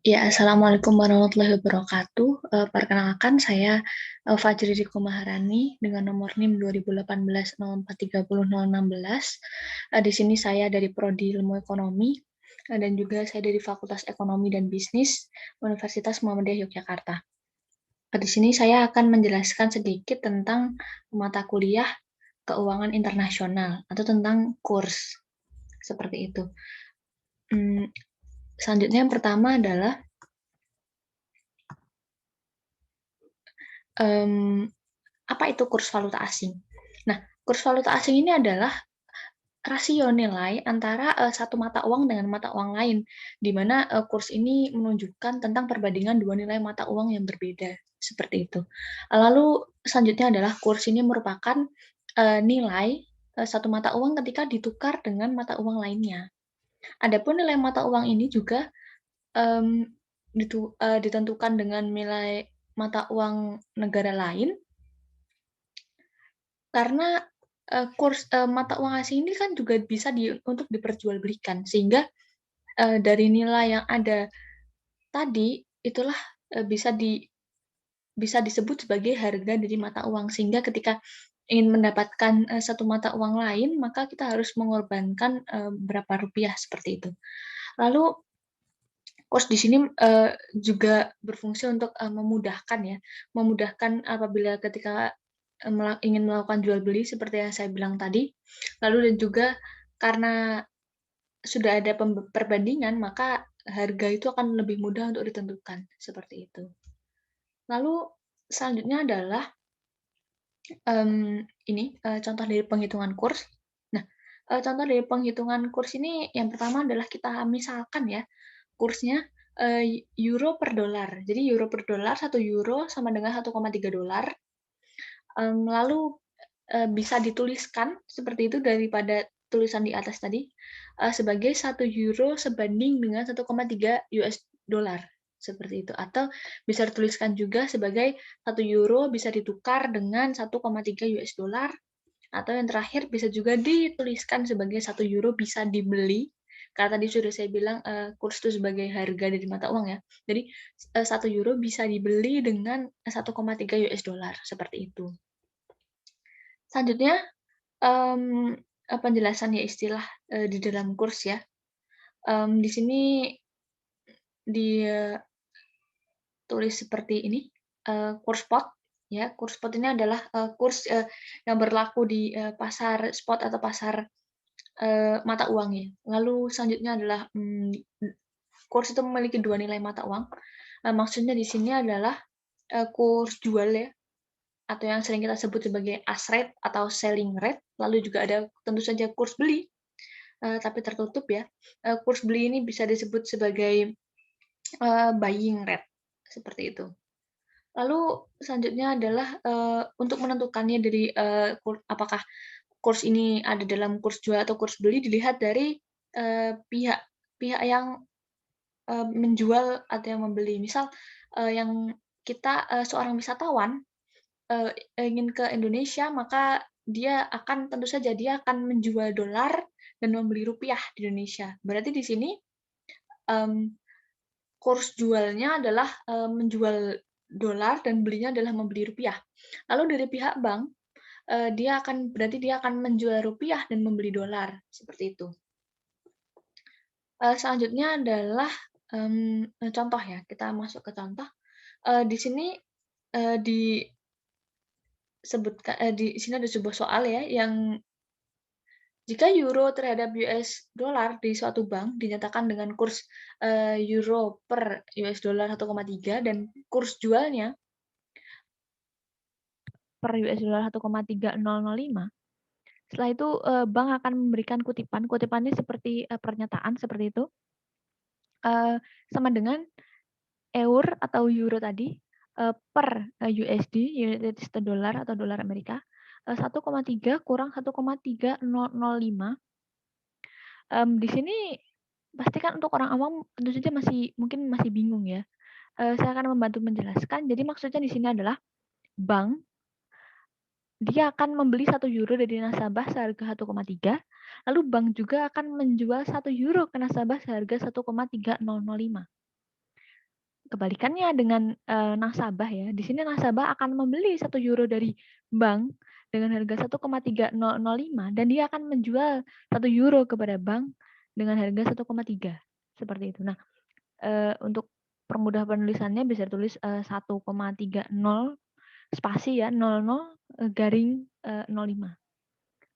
Ya, Assalamualaikum warahmatullahi wabarakatuh. Perkenalkan, saya Fajri Riko Maharani dengan nomor NIM 2018-0430-016. Di sini saya dari Prodi Ilmu Ekonomi dan juga saya dari Fakultas Ekonomi dan Bisnis Universitas Muhammadiyah Yogyakarta. Di sini saya akan menjelaskan sedikit tentang mata kuliah keuangan internasional atau tentang kurs seperti itu. Selanjutnya yang pertama adalah apa itu kurs valuta asing? Nah, kurs valuta asing ini adalah rasio nilai antara satu mata uang dengan mata uang lain, di mana kurs ini menunjukkan tentang perbandingan dua nilai mata uang yang berbeda, seperti itu. Lalu selanjutnya adalah kurs ini merupakan nilai satu mata uang ketika ditukar dengan mata uang lainnya. Adapun nilai mata uang ini juga um, ditentukan dengan nilai mata uang negara lain karena kurs mata uang asing ini kan juga bisa untuk diperjualbelikan, sehingga dari nilai yang ada tadi itulah bisa disebut sebagai harga dari mata uang. Sehingga ketika ingin mendapatkan satu mata uang lain, maka kita harus mengorbankan berapa rupiah seperti itu. Lalu kurs di sini juga berfungsi untuk memudahkan ya, memudahkan apabila ketika ingin melakukan jual beli seperti yang saya bilang tadi. Lalu dan juga karena sudah ada perbandingan, maka harga itu akan lebih mudah untuk ditentukan, seperti itu. Lalu selanjutnya adalah contoh dari penghitungan kurs. Nah, contoh dari penghitungan kurs ini yang pertama adalah kita misalkan ya, kursnya euro per dolar. Jadi euro per dolar, 1 euro sama dengan 1,3 dolar. Lalu bisa dituliskan seperti itu daripada tulisan di atas tadi, sebagai 1 euro sebanding dengan 1,3 US dollar, seperti itu. Atau bisa dituliskan juga sebagai 1 euro bisa ditukar dengan 1,3 US dollar, atau yang terakhir bisa juga dituliskan sebagai 1 euro bisa dibeli, karena tadi sudah saya bilang kurs itu sebagai harga dari mata uang ya. Jadi 1 euro bisa dibeli dengan 1,3 US dollar, seperti itu. Selanjutnya penjelasan ya istilah di dalam kurs ya. Di sini ditulis seperti ini, kurs spot ya. Kurs spot ini adalah kurs yang berlaku di pasar spot atau pasar mata uang ya. Lalu selanjutnya adalah kurs itu memiliki dua nilai mata uang. Maksudnya di sini adalah kurs jual ya, atau yang sering kita sebut sebagai ask rate atau selling rate. Lalu juga ada tentu saja kurs beli, tapi tertutup ya. Kurs beli ini bisa disebut sebagai buying rate, seperti itu. Lalu selanjutnya adalah untuk menentukannya dari apakah kurs ini ada dalam kurs jual atau kurs beli, dilihat dari pihak yang menjual atau yang membeli. Misal yang kita seorang wisatawan ingin ke Indonesia, maka tentu saja dia akan menjual dolar dan membeli rupiah di Indonesia. Berarti di sini kurs jualnya adalah menjual dolar dan belinya adalah membeli rupiah. Lalu dari pihak bank, berarti dia akan menjual rupiah dan membeli dolar, seperti itu. Selanjutnya adalah contoh ya, kita masuk ke contoh. Di sini di sini ada sebuah soal ya, yang jika euro terhadap US dollar di suatu bank dinyatakan dengan kurs euro per US dollar 1,3 dan kurs jualnya per US dollar 1,3005. Setelah itu bank akan memberikan kutipan. Kutipannya seperti pernyataan seperti itu. Sama dengan eur atau euro tadi per USD, United States Dollar atau dolar Amerika, 1,3 kurang 1,3005. Di sini pastikan untuk orang awam tentu saja mungkin masih bingung ya. Saya akan membantu menjelaskan. Jadi maksudnya di sini adalah bank dia akan membeli 1 euro dari nasabah seharga 1,3, lalu bank juga akan menjual 1 euro ke nasabah seharga 1,3005. Kebalikannya dengan nasabah ya, di sini nasabah akan membeli 1 euro dari bank dengan harga 1,3005 dan dia akan menjual 1 euro kepada bank dengan harga 1,3 seperti itu. Nah, untuk permudah penulisannya bisa tulis 1,30 spasi ya 00 garing 05.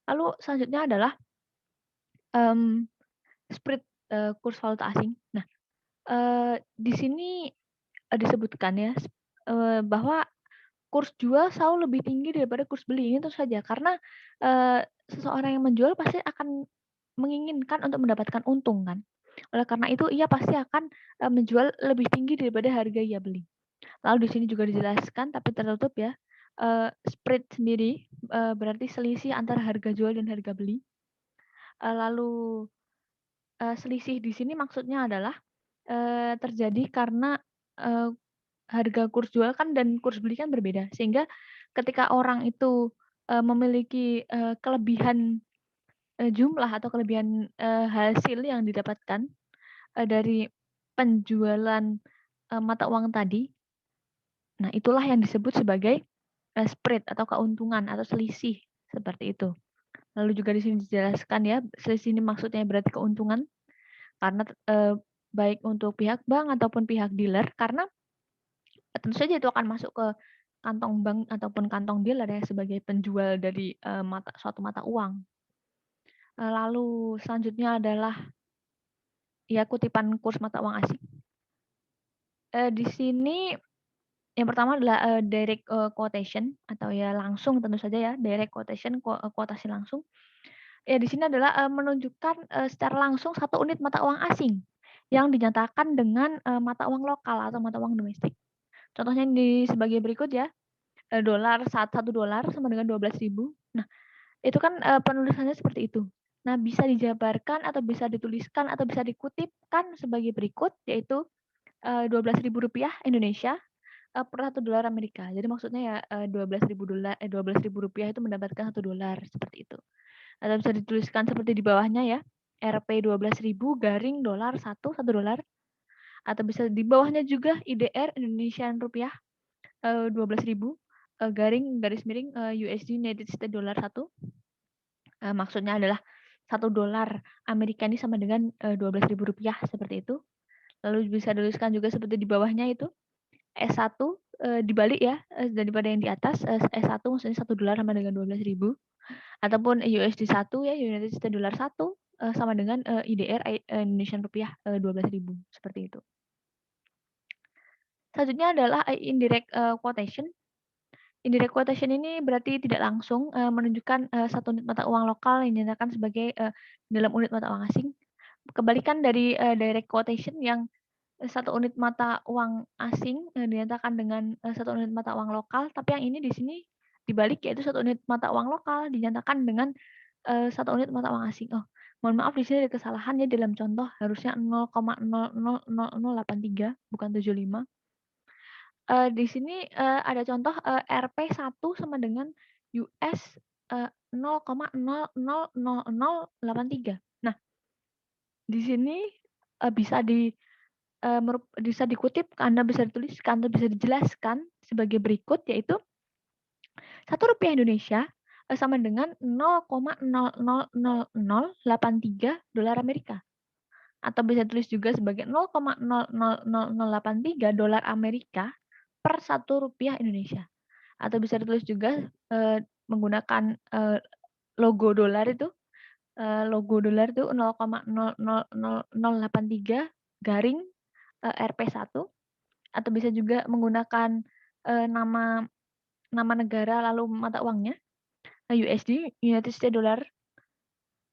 Lalu selanjutnya adalah spread kurs valuta asing. Nah, di sini disebutkan ya bahwa kurs jual selalu lebih tinggi daripada kurs beli. Ini tentu saja karena seseorang yang menjual pasti akan menginginkan untuk mendapatkan untung kan. Oleh karena itu ia pasti akan menjual lebih tinggi daripada harga ia beli. Lalu di sini juga dijelaskan tapi tertutup ya. Spread sendiri berarti selisih antara harga jual dan harga beli. Lalu selisih di sini maksudnya adalah terjadi karena harga kurs jual kan dan kurs beli kan berbeda. Sehingga ketika orang itu memiliki kelebihan jumlah atau kelebihan hasil yang didapatkan dari penjualan mata uang tadi, nah itulah yang disebut sebagai spread atau keuntungan atau selisih seperti itu. Lalu juga di sini dijelaskan ya, selisih ini maksudnya berarti keuntungan karena baik untuk pihak bank ataupun pihak dealer karena tentu saja itu akan masuk ke kantong bank ataupun kantong dealer ya sebagai penjual dari suatu mata uang. Lalu selanjutnya adalah ya kutipan kurs mata uang asing. Di sini yang pertama adalah direct quotation atau ya langsung tentu saja ya direct quotation kuotasi langsung. Ya di sini adalah menunjukkan secara langsung satu unit mata uang asing yang dinyatakan dengan mata uang lokal atau mata uang domestik. Contohnya di sebagai berikut ya. Dolar, $1 sama dengan 12.000. Nah, itu kan penulisannya seperti itu. Nah, bisa dijabarkan atau bisa dituliskan atau bisa dikutipkan sebagai berikut, yaitu Rp12.000 Indonesia per $1 Amerika. Jadi maksudnya ya Rp12.000 itu mendapatkan $1 seperti itu. Atau bisa dituliskan seperti di bawahnya ya, Rp 12.000 garing dolar $1. Atau bisa di bawahnya juga IDR Indonesian rupiah 12.000 garing garis miring USD United States dollar 1. Maksudnya adalah $1 Amerika ini sama dengan Rp12.000 seperti itu. Lalu bisa dituliskan juga seperti di bawahnya itu S1 dibalik ya daripada yang di atas S1 maksudnya $1 sama dengan 12.000 ataupun USD 1 ya United States dollar 1 sama dengan IDR Indonesian rupiah 12.000 seperti itu. Selanjutnya adalah indirect quotation. Indirect quotation ini berarti tidak langsung menunjukkan satu unit mata uang lokal yang dinyatakan sebagai dalam unit mata uang asing. Kebalikan dari direct quotation yang satu unit mata uang asing dinyatakan dengan satu unit mata uang lokal, tapi yang ini di sini dibalik yaitu satu unit mata uang lokal dinyatakan dengan satu unit mata uang asing. Oh, mohon maaf di sini ada kesalahan ya dalam contoh harusnya 0,000083 bukan 75. Di sini ada contoh Rp1 sama dengan US 0,000083. Nah, di sini bisa dikutip, Anda bisa dituliskan atau bisa dijelaskan sebagai berikut yaitu Rp1 Indonesia sama dengan 0,000083 Amerika. Atau bisa tulis juga sebagai 0,000083 dolar Amerika per Rp1 Indonesia. Atau bisa ditulis juga menggunakan logo dolar itu. Logo dolar itu 0,000083 garing Rp1 atau bisa juga menggunakan nama negara lalu mata uangnya USD United States Dollar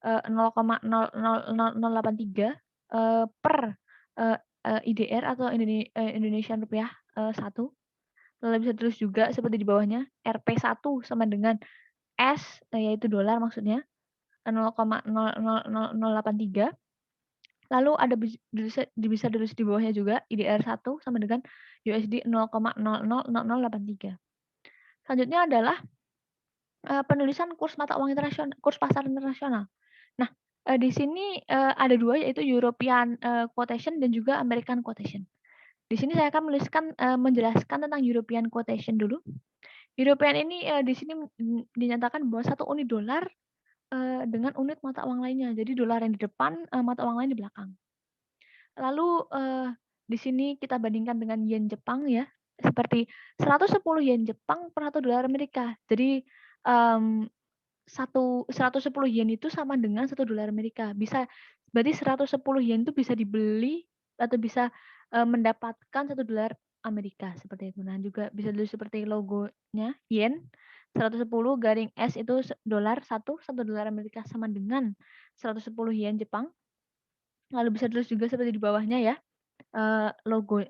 0,000083 per IDR atau Indonesian rupiah 1. Lalu bisa terus juga seperti di bawahnya Rp1 sama dengan S yaitu dolar maksudnya 0,000083. Lalu ada bisa ditulis di bawahnya juga IDR1 sama dengan USD 0,000083. Selanjutnya adalah penulisan kurs mata uang internasional, kurs pasar internasional. Nah, di sini, ada 2 yaitu European, quotation dan juga American quotation. Di sini saya akan menjelaskan tentang European quotation dulu. European ini, di sini, dinyatakan bahwa satu unit dolar, dengan unit mata uang lainnya. Jadi dolar yang di depan, mata uang lain di belakang. Lalu, di sini kita bandingkan dengan yen Jepang ya, seperti 110 yen Jepang per $1 Amerika. Jadi, mmm, 110 yen itu sama dengan $1 Amerika. Berarti 110 yen itu bisa dibeli atau bisa, mendapatkan $1 Amerika, seperti itu. Nah, juga bisa ditulis seperti logonya yen, 110 garing S itu dolar, $1 Amerika sama dengan 110 yen Jepang. Lalu bisa ditulis juga seperti di bawahnya ya, logo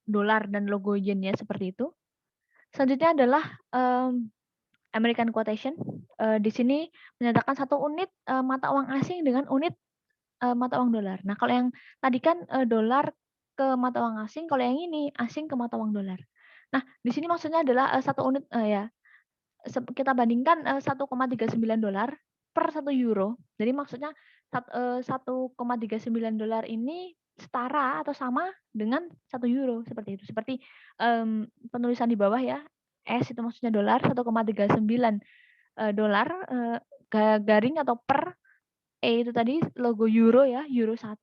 dolar dan logo yen-nya seperti itu. Selanjutnya adalah, American quotation, di sini menyatakan satu unit, mata uang asing dengan unit, mata uang dolar. Nah, kalau yang tadi kan, dolar ke mata uang asing, kalau yang ini asing ke mata uang dolar. Nah, di sini maksudnya adalah, 1 unit, ya kita bandingkan, $1,39 per €1. Jadi maksudnya 1,39 dolar ini setara atau sama dengan €1 seperti itu. Seperti, penulisan di bawah ya, S itu maksudnya dolar, 1,39, dolar, garing atau per, E itu tadi logo euro ya, euro 1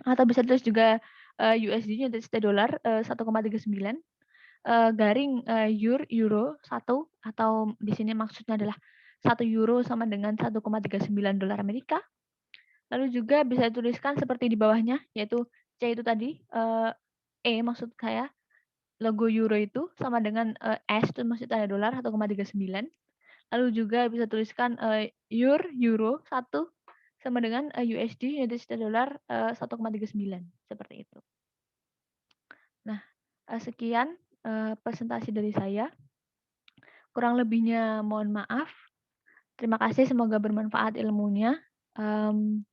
atau bisa tulis juga, USD United States Dollar, 1,39. Garing, euro 1 atau di sini maksudnya adalah €1 sama dengan $1,39 Amerika. Lalu juga bisa dituliskan seperti di bawahnya, yaitu C itu tadi, E maksud saya, logo euro itu sama dengan, S itu maksud tanda dolar 1,39. Lalu juga bisa tuliskan, euro 1 sama dengan, USD United States Dollar, 1,39 seperti itu. Nah, sekian, presentasi dari saya. Kurang lebihnya mohon maaf. Terima kasih, semoga bermanfaat ilmunya. Mmm,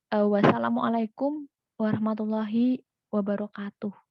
Wassalamualaikum warahmatullahi wabarakatuh.